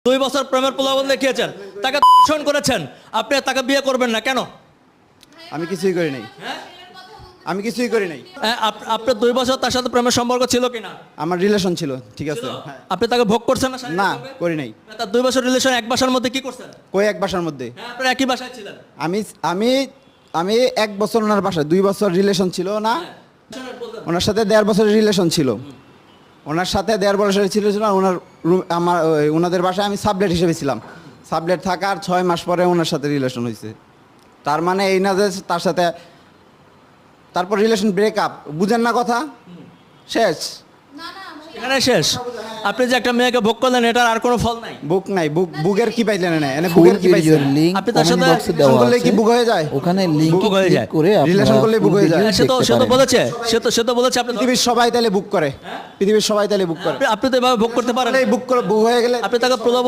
2 বছর প্রেমের প্রলোভন দেখিয়েছেন, তাকে ধর্ষণ করেছেন, আপনি তাকে বিয়ে করবেন না কেন? আমি কিছুই করি নাই। আমি কিছুই করি নাই। আপনার 2 বছর তার সাথে প্রেমের সম্পর্ক ছিল কিনা? আমার রিলেশন ছিল, ঠিক আছে। ছিল? হ্যাঁ। আপনি তাকে ভোগ করছেন না? না, শারীরিকভাবে? করি নাই। তার 2 বছর রিলেশন এক বাসার মধ্যে কি করছেন? কই এক বাসার মধ্যে? হ্যাঁ, আপনারা একই বাসায় ছিলেন। আমি আমি আমি 1 বছর ওনার বাসায়, 2 বছর রিলেশন ছিল না। ওনার সাথে 1.5 বছরের রিলেশন ছিল। ওনার সাথে 1.5 বছরের ছিল আর ওনার আমার ওনাদের বাসায় আমি সাবলেট হিসেবে ছিলাম। সাবলেট থাকার 6 মাস পরে ওনার সাথে রিলেশন হয়েছে। তার মানে এই না যে তার সাথে তারপর রিলেশন ব্রেকআপ, বুঝেন না কথা? শেষ, এখানে শেষ। আপনি যে একটা মেয়েকে ভোগ করলেন, এটার আর কোনো ফল নাই। বুক নাই। বুকের কি পাইলেন? না এনে বুকের কি পাইছেন? লিংক আপনি তার কমেন্ট সাথে বক্সে দেওয়া করলে আছে, কি বুক হয়ে যায়? ওখানে লিংক বুক হয়ে যায়। করে রিলেশন করলে বুক হয়ে যায়। সে তো বলেছে, সে তো বলেছে আপনি পৃথিবীর সবাই তাহলে বুক করে। পৃথিবীর সবাই তাহলে বুক করে। আপনি তো এভাবে ভোগ করতে পারেন। বুক করে বুক হয়ে গেলে আপনি তাকে প্রলোভন